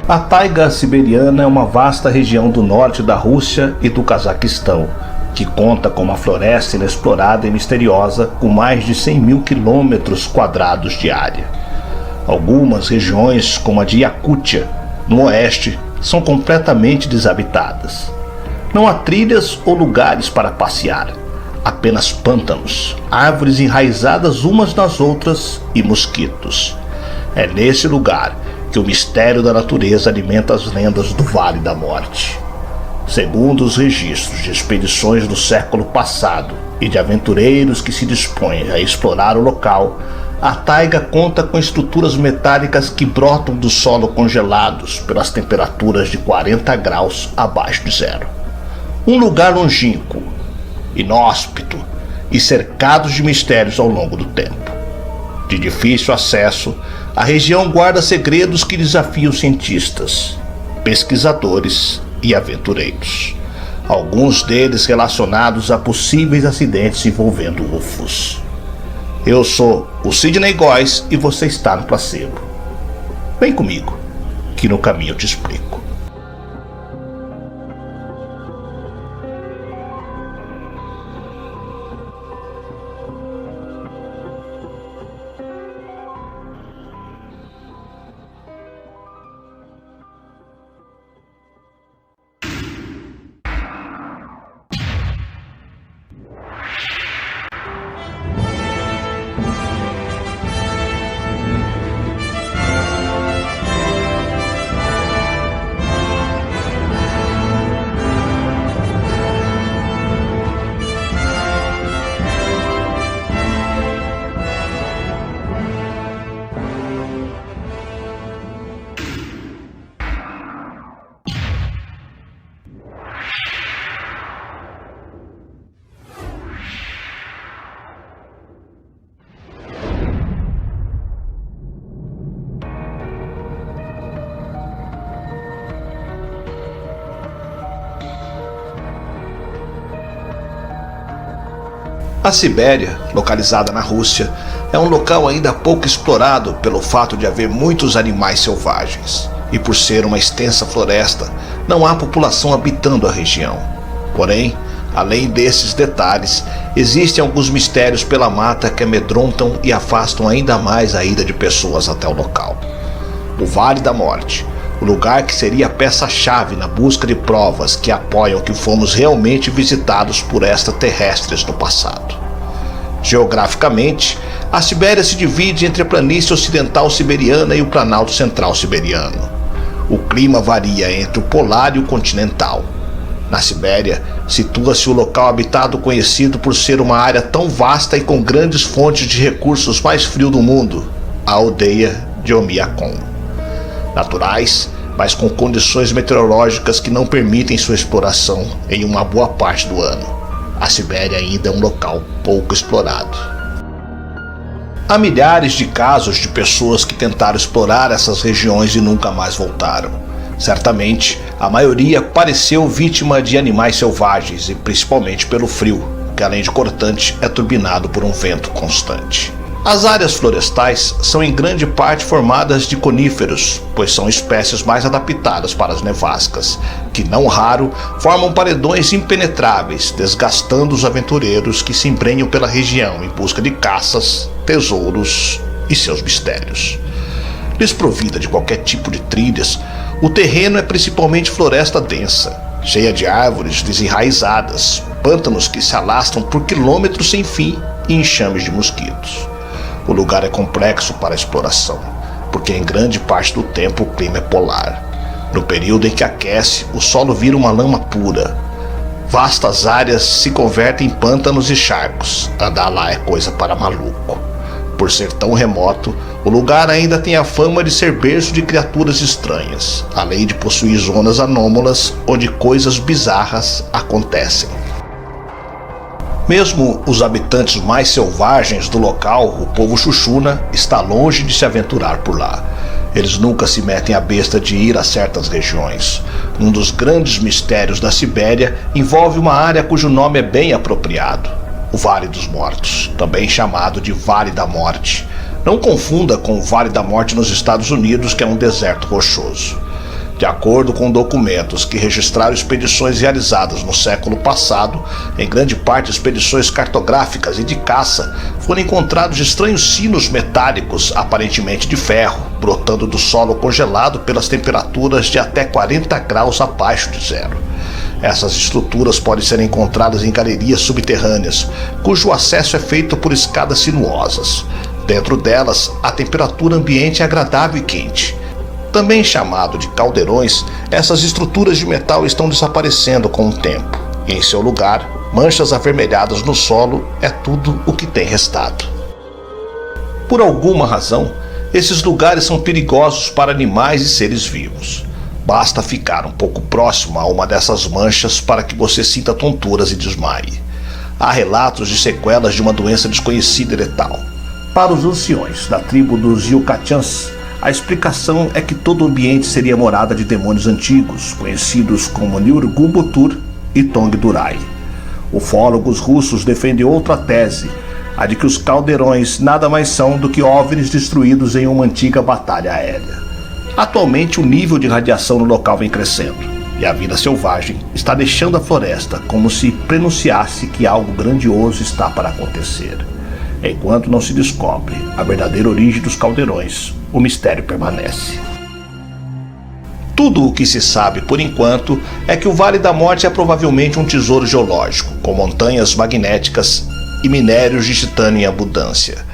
A taiga siberiana é uma vasta região do norte da Rússia e do Cazaquistão, que conta com uma floresta inexplorada e misteriosa com mais de 100 mil quilômetros quadrados de área. Algumas regiões, como a de Iacútia, no oeste, são completamente desabitadas. Não há trilhas ou lugares para passear, apenas pântanos, árvores enraizadas umas nas outras e mosquitos. É nesse lugar que o mistério da natureza alimenta as lendas do Vale da Morte. Segundo os registros de expedições do século passado e de aventureiros que se dispõem a explorar o local, a taiga conta com estruturas metálicas que brotam do solo congelados pelas temperaturas de 40 graus abaixo de zero. Um lugar longínquo, inóspito e cercado de mistérios ao longo do tempo. De difícil acesso, a região guarda segredos que desafiam cientistas, pesquisadores e aventureiros. Alguns deles relacionados a possíveis acidentes envolvendo UFOs. Eu sou o Sidney Góes e você está no Placebo. Vem comigo, que no caminho eu te explico. A Sibéria, localizada na Rússia, é um local ainda pouco explorado pelo fato de haver muitos animais selvagens, e por ser uma extensa floresta, não há população habitando a região. Porém, além desses detalhes, existem alguns mistérios pela mata que amedrontam e afastam ainda mais a ida de pessoas até o local. O Vale da Morte, o lugar que seria a peça-chave na busca de provas que apoiam que fomos realmente visitados por extraterrestres no passado. Geograficamente, a Sibéria se divide entre a planície ocidental siberiana e o Planalto Central siberiano. O clima varia entre o polar e o continental. Na Sibéria, situa-se o local habitado conhecido por ser uma área tão vasta e com grandes fontes de recursos mais frio do mundo, a aldeia de Omiakon. Naturais, mas com condições meteorológicas que não permitem sua exploração em uma boa parte do ano. A Sibéria ainda é um local pouco explorado. Há milhares de casos de pessoas que tentaram explorar essas regiões e nunca mais voltaram. Certamente, a maioria pareceu vítima de animais selvagens e principalmente pelo frio, que além de cortante é turbinado por um vento constante. As áreas florestais são em grande parte formadas de coníferos, pois são espécies mais adaptadas para as nevascas, que não raro formam paredões impenetráveis, desgastando os aventureiros que se embrenham pela região em busca de caças, tesouros e seus mistérios. Desprovida de qualquer tipo de trilhas, o terreno é principalmente floresta densa, cheia de árvores desenraizadas, pântanos que se alastram por quilômetros sem fim e enxames de mosquitos. O lugar é complexo para a exploração, porque em grande parte do tempo o clima é polar. No período em que aquece, o solo vira uma lama pura. Vastas áreas se convertem em pântanos e charcos. Andar lá é coisa para maluco. Por ser tão remoto, o lugar ainda tem a fama de ser berço de criaturas estranhas, além de possuir zonas anômalas onde coisas bizarras acontecem. Mesmo os habitantes mais selvagens do local, o povo Xuxuna, está longe de se aventurar por lá. Eles nunca se metem à besta de ir a certas regiões. Um dos grandes mistérios da Sibéria envolve uma área cujo nome é bem apropriado: o Vale dos Mortos, também chamado de Vale da Morte. Não confunda com o Vale da Morte nos Estados Unidos, que é um deserto rochoso. De acordo com documentos que registraram expedições realizadas no século passado, em grande parte expedições cartográficas e de caça, foram encontrados estranhos sinos metálicos, aparentemente de ferro, brotando do solo congelado pelas temperaturas de até 40 graus abaixo de zero. Essas estruturas podem ser encontradas em galerias subterrâneas, cujo acesso é feito por escadas sinuosas. Dentro delas, a temperatura ambiente é agradável e quente. Também chamado de caldeirões, essas estruturas de metal estão desaparecendo com o tempo. E em seu lugar, manchas avermelhadas no solo é tudo o que tem restado. Por alguma razão, esses lugares são perigosos para animais e seres vivos. Basta ficar um pouco próximo a uma dessas manchas para que você sinta tonturas e desmaie. Há relatos de sequelas de uma doença desconhecida e letal. Para os anciões da tribo dos Yucatecans, a explicação é que todo o ambiente seria morada de demônios antigos, conhecidos como Nirgumbutur e Tongdurai. Ufólogos russos defendem outra tese, a de que os caldeirões nada mais são do que OVNIs destruídos em uma antiga batalha aérea. Atualmente, o nível de radiação no local vem crescendo, e a vida selvagem está deixando a floresta como se prenunciasse que algo grandioso está para acontecer. Enquanto não se descobre a verdadeira origem dos caldeirões, o mistério permanece. Tudo o que se sabe por enquanto é que o Vale da Morte é provavelmente um tesouro geológico, com montanhas magnéticas e minérios de titânio em abundância.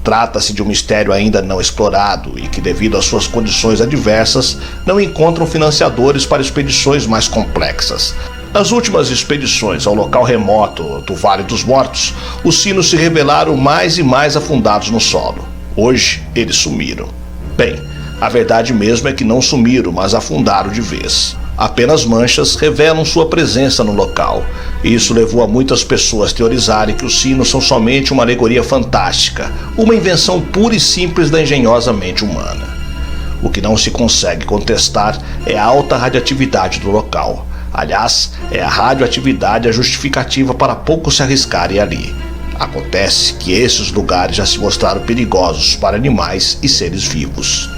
Trata-se de um mistério ainda não explorado e que, devido às suas condições adversas, não encontram financiadores para expedições mais complexas. Nas últimas expedições ao local remoto do Vale dos Mortos, os sinos se revelaram mais e mais afundados no solo. Hoje, eles sumiram. Bem, a verdade mesmo é que não sumiram, mas afundaram de vez. Apenas manchas revelam sua presença no local. Isso levou a muitas pessoas teorizarem que os sinos são somente uma alegoria fantástica, uma invenção pura e simples da engenhosa mente humana. O que não se consegue contestar é a alta radioatividade do local. Aliás, é a radioatividade a justificativa para poucos se arriscarem ali. Acontece que esses lugares já se mostraram perigosos para animais e seres vivos.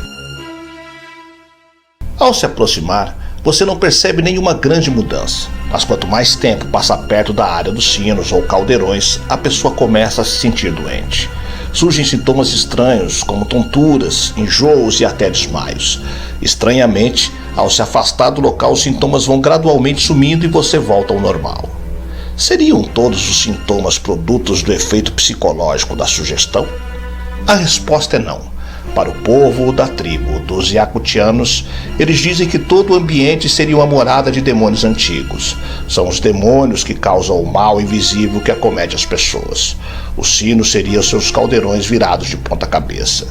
Ao se aproximar, você não percebe nenhuma grande mudança, mas quanto mais tempo passa perto da área dos sinos ou caldeirões, a pessoa começa a se sentir doente. Surgem sintomas estranhos, como tonturas, enjoos e até desmaios. Estranhamente, ao se afastar do local, os sintomas vão gradualmente sumindo e você volta ao normal. Seriam todos os sintomas produtos do efeito psicológico da sugestão? A resposta é não. Para o povo da tribo dos Yakutianos, eles dizem que todo o ambiente seria uma morada de demônios antigos. São os demônios que causam o mal invisível que acomete as pessoas. Os sinos seriam seus caldeirões virados de ponta cabeça.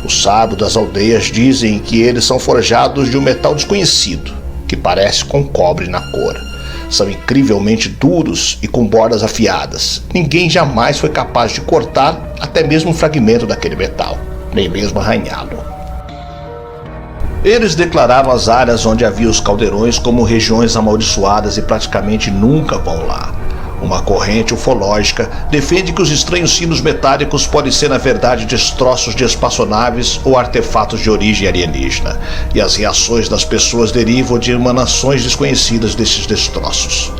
Os sábios das aldeias dizem que eles são forjados de um metal desconhecido, que parece com cobre na cor. São incrivelmente duros e com bordas afiadas. Ninguém jamais foi capaz de cortar até mesmo um fragmento daquele metal, nem mesmo arranhá-lo. Eles declararam as áreas onde havia os caldeirões como regiões amaldiçoadas e praticamente nunca vão lá. Uma corrente ufológica defende que os estranhos sinos metálicos podem ser na verdade destroços de espaçonaves ou artefatos de origem alienígena, e as reações das pessoas derivam de emanações desconhecidas desses destroços.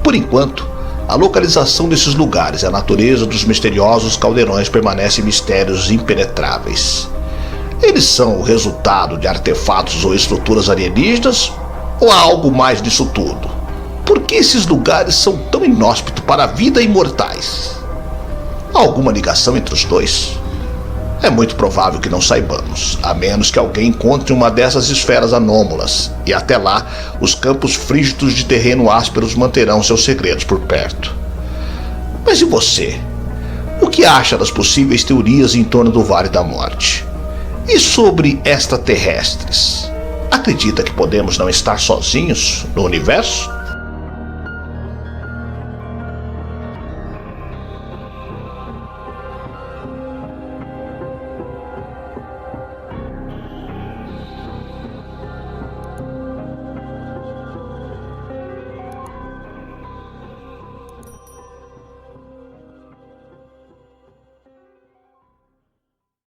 Por enquanto, a localização desses lugares e a natureza dos misteriosos caldeirões permanecem mistérios impenetráveis. Eles são o resultado de artefatos ou estruturas alienígenas, ou há algo mais disso tudo? Por que esses lugares são tão inóspitos para a vida e mortais? Há alguma ligação entre os dois? É muito provável que não saibamos, a menos que alguém encontre uma dessas esferas anômalas, e até lá, os campos frígidos de terreno ásperos manterão seus segredos por perto. Mas e você? O que acha das possíveis teorias em torno do Vale da Morte? E sobre extraterrestres? Acredita que podemos não estar sozinhos no universo?